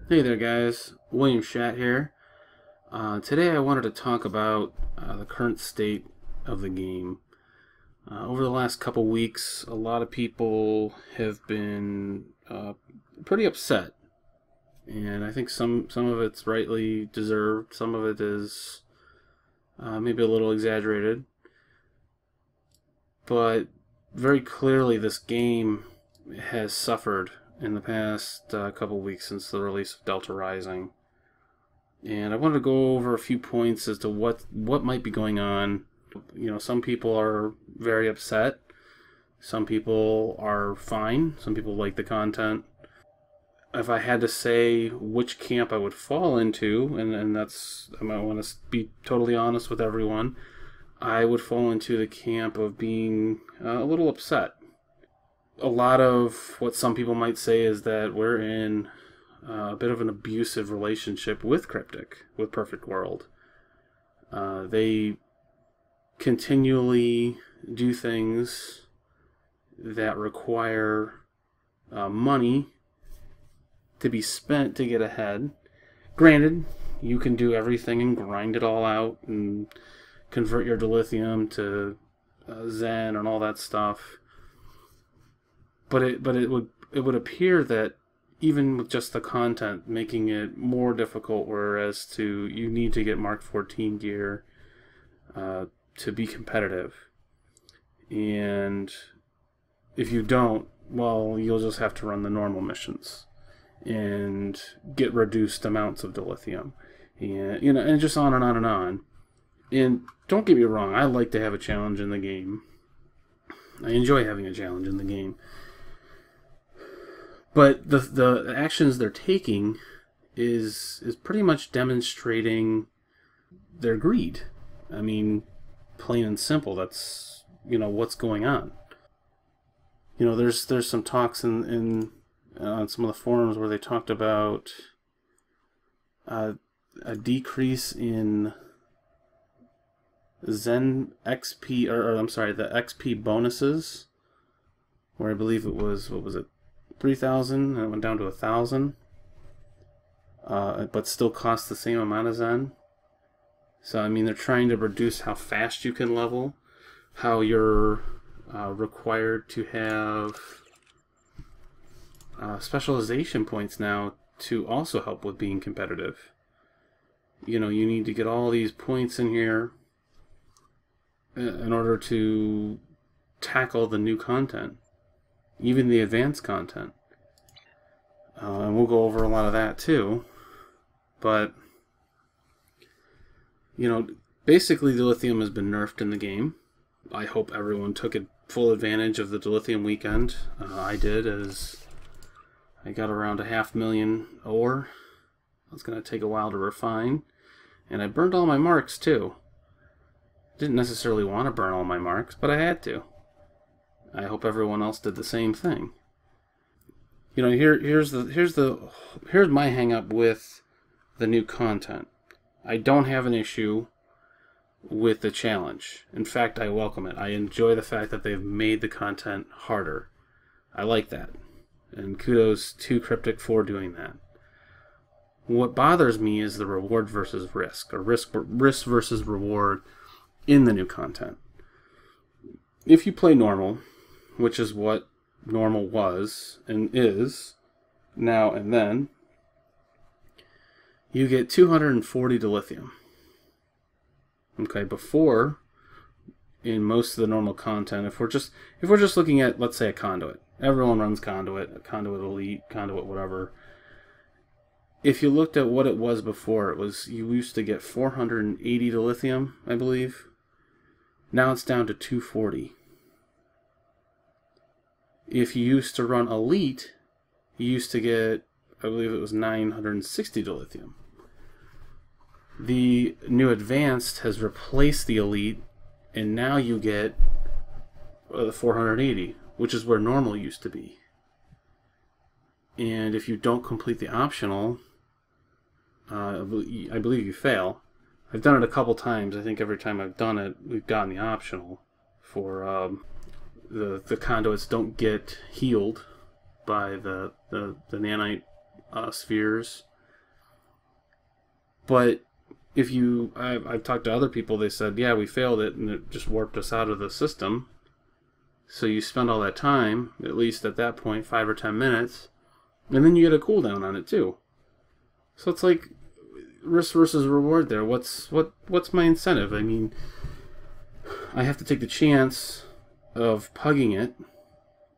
Hey there guys, William Shat here. Today I wanted to talk about the current state of the game. Over the last couple weeks, a lot of people have been pretty upset. And I think some of it's rightly deserved, some of it is maybe a little exaggerated. But very clearly this game has suffered in the past couple weeks since the release of Delta Rising. And I wanted to go over a few points as to what might be going on. You know, some people are very upset. Some people are fine. Some people like the content. If I had to say which camp I would fall into, and that's, I want to be totally honest with everyone, I would fall into the camp of being a little upset. A lot of what some people might say is that we're in a bit of an abusive relationship with Cryptic, with Perfect World. They continually do things that require money to be spent to get ahead. Granted, you can do everything and grind it all out and convert your Dilithium to Zen and all that stuff. But it would appear that even with just the content making it more difficult, whereas you need to get Mark 14 gear to be competitive. And if you don't, well, you'll just have to run the normal missions and get reduced amounts of Dilithium. And and just on and on and on. And don't get me wrong, I like to have a challenge in the game. I enjoy having a challenge in the game. But the actions they're taking is pretty much demonstrating their greed. I mean, plain and simple. That's what's going on. There's some talks in on some of the forums where they talked about a decrease in Zen XP, or I'm sorry, the XP bonuses, where I believe it was, what was it, 3,000, and it went down to 1,000, but still costs the same amount as Zen. So I mean, they're trying to reduce how fast you can level, how you're required to have specialization points now to also help with being competitive. You need to get all these points in here in order to tackle the new content, even the advanced content. And we'll go over a lot of that too. But, basically Dilithium has been nerfed in the game. I hope everyone took full advantage of the Dilithium weekend. I did, as I got around 500,000 ore. It's going to take a while to refine. And I burned all my marks too. Didn't necessarily want to burn all my marks, but I had to. I hope everyone else did the same thing. Here's my hang up with the new content. I don't have an issue with the challenge. In fact, I welcome it. I enjoy the fact that they've made the content harder. I like that. And kudos to Cryptic for doing that. What bothers me is the reward versus risk, or risk versus reward in the new content. If you play normal, which is what normal was and is now and then, you get 240 Dilithium. Okay, before, in most of the normal content, if we're just looking at, let's say, a conduit. Everyone runs conduit, a conduit elite, conduit whatever. If you looked at what it was before, you used to get 480 Dilithium, I believe. Now it's down to 240. If you used to run Elite, you used to get, I believe it was 960 Dilithium. The new Advanced has replaced the Elite, and now you get 480, which is where normal used to be. And if you don't complete the optional, I believe you fail. I've done it a couple times. I think every time I've done it, we've gotten the optional for the conduits don't get healed by the nanite spheres But if you, I've talked to other people, they said, yeah, we failed it, and it just warped us out of the system. So you spend all that time, at least at that point, 5 or 10 minutes, and then you get a cooldown on it too. So it's like risk versus reward there. What's my incentive? I mean, I have to take the chance of pugging it,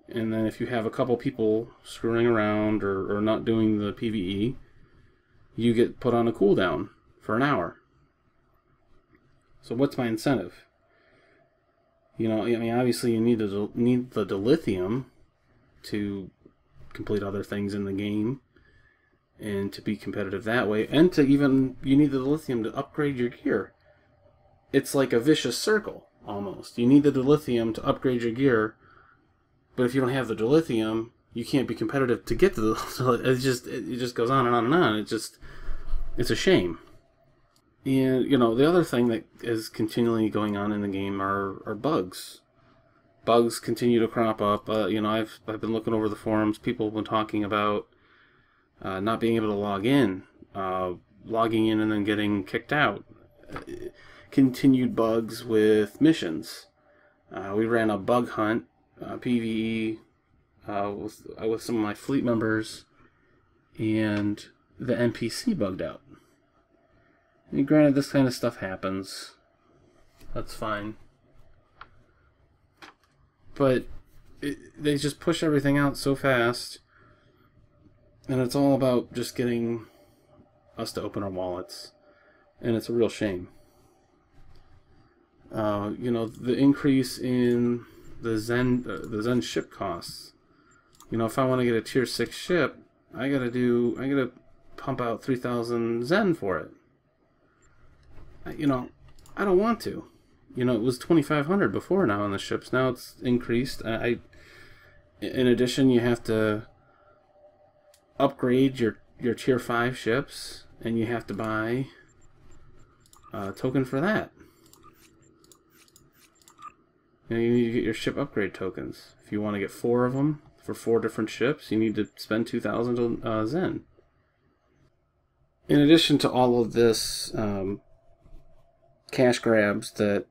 and then if you have a couple people screwing around or not doing the PvE, you get put on a cooldown for an hour. So what's my incentive? You know, I mean, obviously you need the dilithium to complete other things in the game and to be competitive that way, and to even, you need the dilithium to upgrade your gear. It's like a vicious circle, almost. You need the dilithium to upgrade your gear, but if you don't have the dilithium, you can't be competitive to get to the... So it just goes on and on and on. It's a shame. And, you know, the other thing that is continually going on in the game are bugs. Bugs continue to crop up. You know, I've been looking over the forums. People have been talking about not being able to log in, logging in and then getting kicked out. Continued bugs with missions. We ran a bug hunt, PvE, with some of my fleet members, and the NPC bugged out. And granted, this kind of stuff happens. That's fine. But they just push everything out so fast, and it's all about just getting us to open our wallets, and it's a real shame. You know, the increase in the Zen ship costs. You know, if I want to get a tier 6 ship, I gotta pump out 3,000 Zen for it. You know, I don't want to. You know, it was 2,500 before now on the ships. Now it's increased. In addition, you have to upgrade your tier 5 ships, and you have to buy a token for that. You know, you need to get your ship upgrade tokens. If you want to get 4 of them for 4 different ships, you need to spend 2,000 Zen. In addition to all of this cash grabs that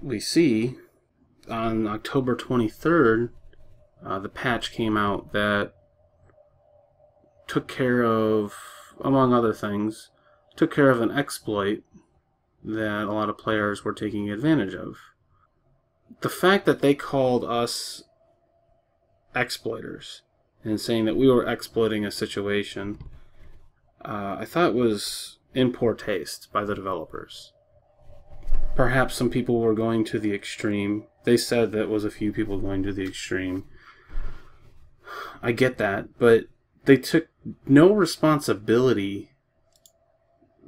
we see, on October 23rd, the patch came out that took care of, among other things, took care of an exploit that a lot of players were taking advantage of. The fact that they called us exploiters and saying that we were exploiting a situation, I thought was in poor taste by the developers. Perhaps some people were going to the extreme. They said that was a few people going to the extreme. I get that, but they took no responsibility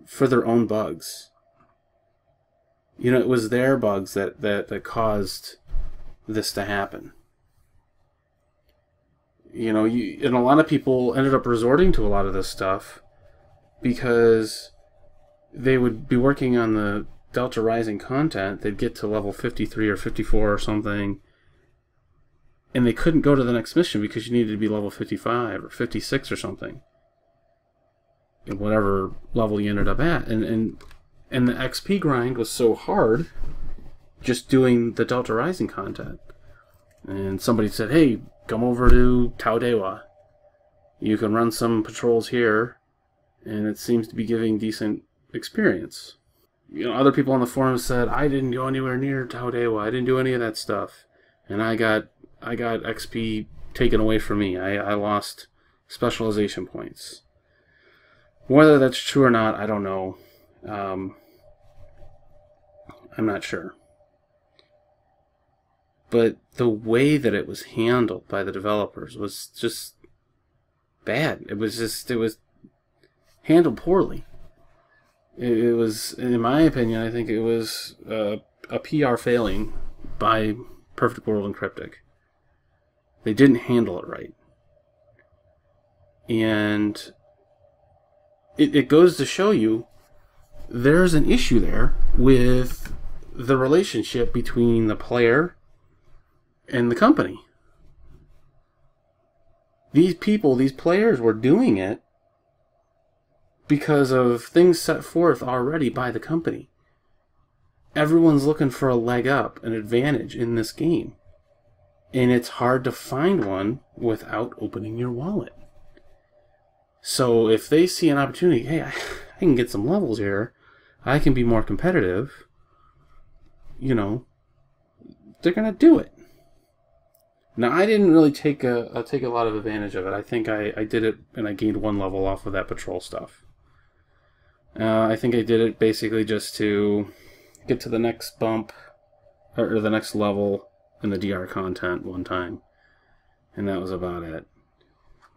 for their own bugs. You know, it was their bugs that caused this to happen. You know, and a lot of people ended up resorting to a lot of this stuff because they would be working on the Delta Rising content. They'd get to level 53 or 54 or something, and they couldn't go to the next mission because you needed to be level 55 or 56 or something, in whatever level you ended up at. And the XP grind was so hard just doing the Delta Rising content. And somebody said, hey, come over to Taudewa. You can run some patrols here, and it seems to be giving decent experience. You know, other people on the forums said, I didn't go anywhere near Taudewa. I didn't do any of that stuff. And I got XP taken away from me. I lost specialization points. Whether that's true or not, I don't know. I'm not sure. But the way that it was handled by the developers was just bad. It was handled poorly. It was, in my opinion, I think it was a PR failing by Perfect World and Cryptic. They didn't handle it right. And it goes to show you there's an issue there with the relationship between the player and the company. These people, these players were doing it because of things set forth already by the company. Everyone's looking for a leg up, an advantage in this game. And it's hard to find one without opening your wallet. So if they see an opportunity, hey, I can get some levels here, I can be more competitive, you know, they're going to do it. Now, I didn't really take a lot of advantage of it. I think I did it and I gained 1 level off of that patrol stuff. I think I did it basically just to get to the next bump or the next level in the DR content one time, and that was about it.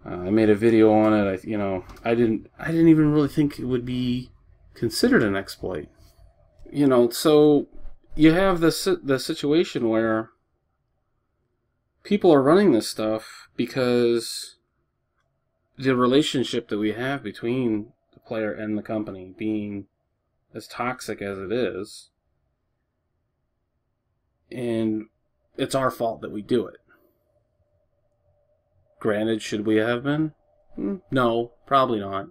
I made a video on it. I didn't even really think it would be considered an exploit. So you have the situation where people are running this stuff because the relationship that we have between the player and the company being as toxic as it is, and it's our fault that we do it. Granted, should we have been? No, probably not.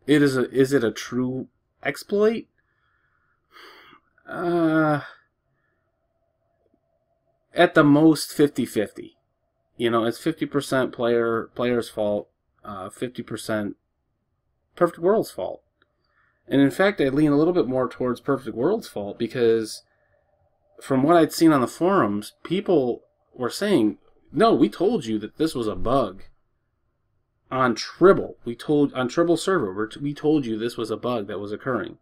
Is it a true exploit? At the most 50-50. It's 50% player's fault, 50% Perfect World's fault. And in fact, I lean a little bit more towards Perfect World's fault because from what I'd seen on the forums, people were saying, no, we told you that this was a bug on Tribble. On Tribble server, we told you this was a bug that was occurring.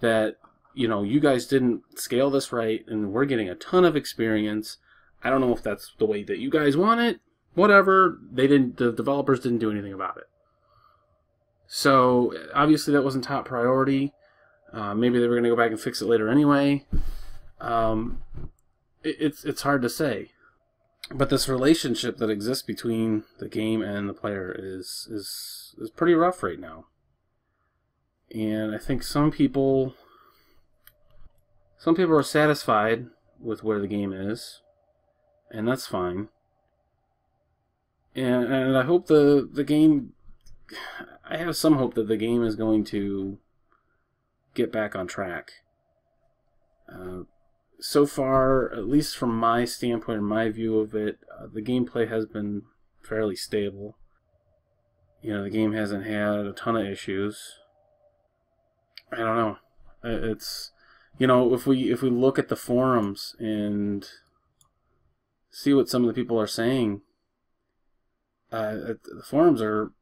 That, you guys didn't scale this right, and we're getting a ton of experience. I don't know if that's the way that you guys want it. Whatever. The developers didn't do anything about it. So, obviously that wasn't top priority. Maybe they were going to go back and fix it later anyway. It's hard to say. But this relationship that exists between the game and the player is pretty rough right now. And I think some people are satisfied with where the game is, and that's fine. And I hope the game, I have some hope that the game is going to get back on track. So far, at least from my standpoint and my view of it, the gameplay has been fairly stable. The game hasn't had a ton of issues. I don't know. It's, if we look at the forums and see what some of the people are saying, the forums are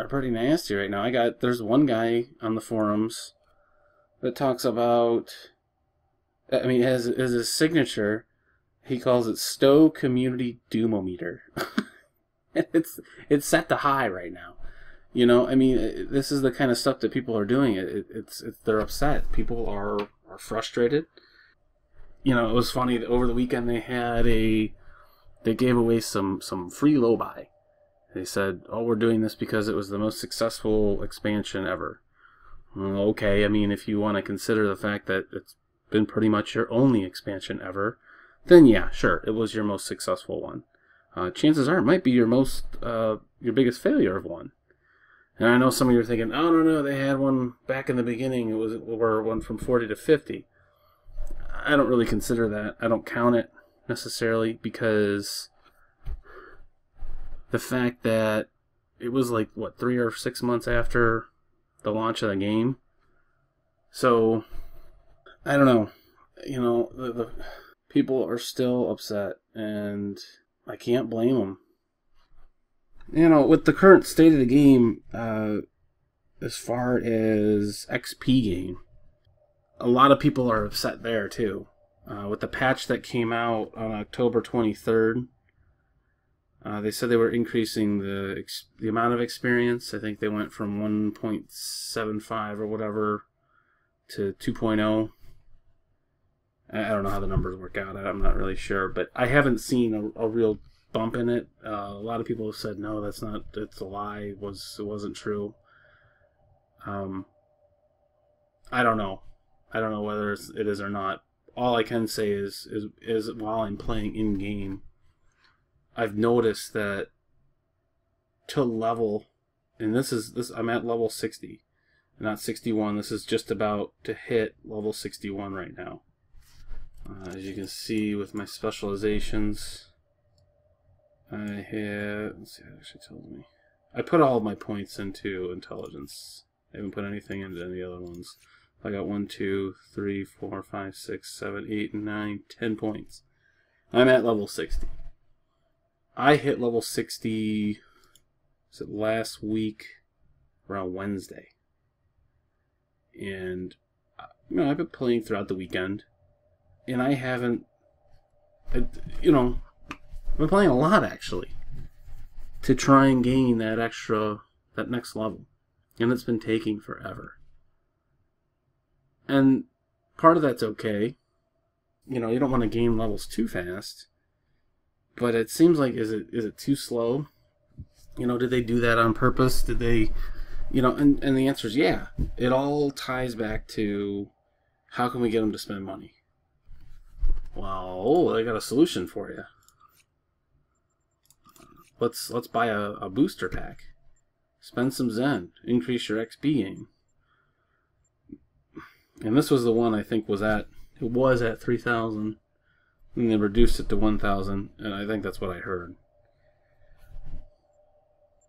pretty nasty right now. There's one guy on the forums that talks about, as his signature, he calls it Stowe Community Doomometer. It's set to high right now. This is the kind of stuff that people are doing. They're upset. People are frustrated. It was funny that over the weekend they gave away some free low buy. They said, "Oh, we're doing this because it was the most successful expansion ever." Well, okay, if you want to consider the fact that it's been pretty much your only expansion ever, then yeah, sure, it was your most successful one. Chances are it might be your biggest failure of one. And I know some of you are thinking, oh, no, they had one back in the beginning. It was one from 40 to 50. I don't really consider that. I don't count it necessarily because the fact that it was 3 or 6 months after the launch of the game. So, I don't know. The people are still upset, and I can't blame them. With the current state of the game, as far as XP game, a lot of people are upset there too. With the patch that came out on October 23rd, they said they were increasing the amount of experience. I think they went from 1.75 or whatever to 2.0. I don't know how the numbers work out. I'm not really sure, but I haven't seen a real bump in it. A lot of people have said no, it's a lie. It wasn't true. I don't know. I don't know whether it is or not. All I can say is while I'm playing in game, I've noticed that to level And I'm at level 60, not 61. This is just about to hit level 61 right now. As you can see with my specializations, I have, let's see, it actually tells me. I put all of my points into intelligence. I haven't put anything into any other ones. I got 1, 2, 3, 4, 5, 6, 7, 8, 9, 10 points. I'm at level 60. I hit level 60, was it last week around Wednesday? And, I've been playing throughout the weekend. And I haven't, I've been playing a lot actually to try and gain that next level. And it's been taking forever. And part of that's okay. You don't want to gain levels too fast. But it seems like, is it too slow? Did they do that on purpose? Did they, and the answer is yeah. It all ties back to how can we get them to spend money? Well, I got a solution for you. Let's buy a booster pack. Spend some Zen. Increase your XP gain. And this was the one I think was at 3,000. And they reduced it to 1,000. And I think that's what I heard.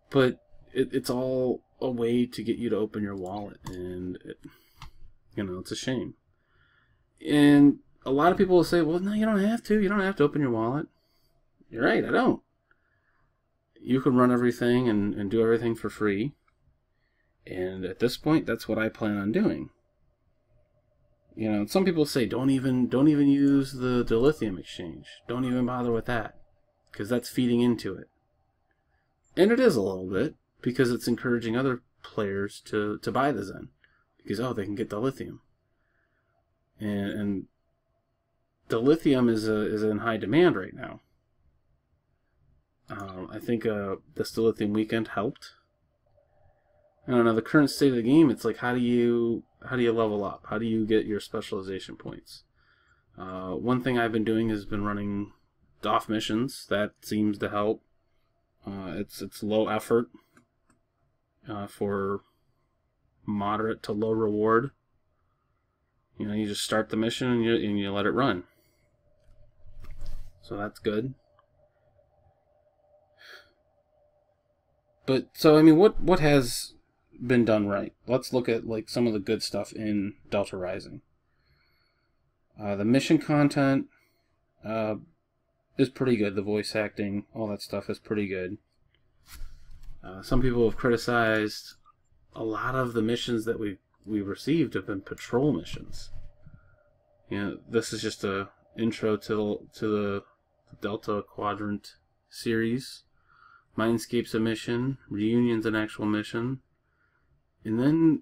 But it's all a way to get you to open your wallet. And, it's a shame. And a lot of people will say, well, no, you don't have to. You don't have to open your wallet. You're right, I don't. You can run everything and do everything for free. And at this point, that's what I plan on doing. Some people say, don't even use the Dilithium exchange. Don't even bother with that. Because that's feeding into it. And it is a little bit. Because it's encouraging other players to buy the Zen. Because, they can get Dilithium. And Dilithium is in high demand right now. I think this Dilithium weekend helped. I don't know, the current state of the game, it's like, how do you level up? How do you get your specialization points? One thing I've been doing has been running DOF missions. That seems to help. It's low effort for moderate to low reward. You just start the mission and you let it run. So that's good. But so what has been done right? Let's look at some of the good stuff in Delta Rising. The mission content is pretty good. The voice acting, all that stuff is pretty good. Some people have criticized a lot of the missions that we've received have been patrol missions. This is just a intro to the Delta Quadrant series. Mindscape's a mission. Reunion's an actual mission. And then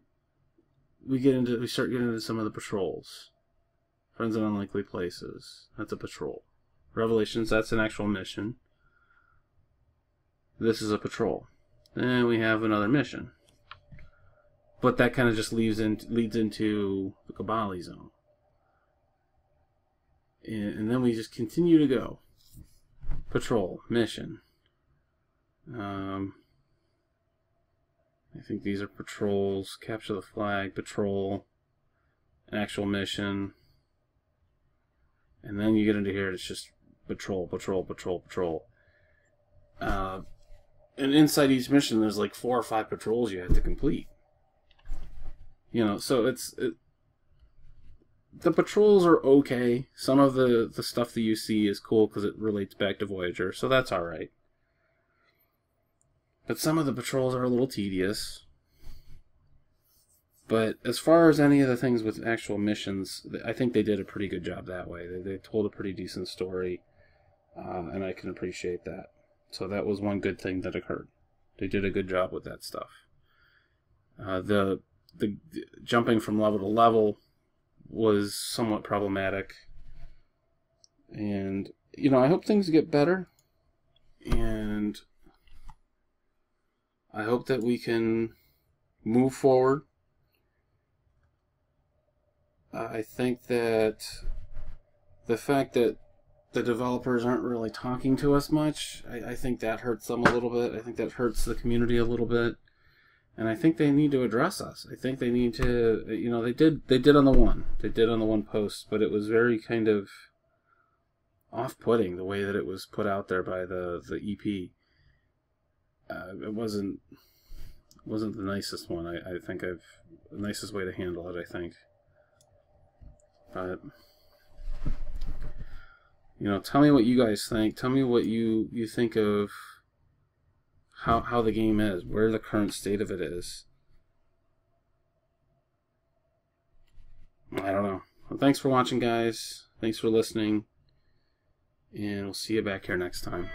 we start getting into some of the patrols. Friends in Unlikely Places. That's a patrol. Revelations, that's an actual mission. This is a patrol. Then we have another mission. But that kind of just leads into the Kabali zone. And then we just continue to go. Patrol, mission. I think these are patrols. Capture the flag, patrol, actual mission. And then you get into here, it's just patrol, patrol, patrol, patrol. And inside each mission, there's 4 or 5 patrols you have to complete. So the patrols are okay. Some of the stuff that you see is cool because it relates back to Voyager, so that's alright. But some of the patrols are a little tedious. But as far as any of the things with actual missions, I think they did a pretty good job that way. They told a pretty decent story, and I can appreciate that. So that was one good thing that occurred. They did a good job with that stuff. The jumping from level to level was somewhat problematic. And, I hope things get better. And I hope that we can move forward. I think that the fact that the developers aren't really talking to us much, I think that hurts them a little bit. I think that hurts the community a little bit. And I think they need to address us. I think they need to, you know, they did on the one post, but it was very kind of off-putting the way that it was put out there by the EP. It wasn't the nicest one. I think the nicest way to handle it, I think. But, you know, tell me what you guys think. Tell me what you think of how the game is, where the current state of it is. I don't know. Well, thanks for watching, guys. Thanks for listening. And we'll see you back here next time.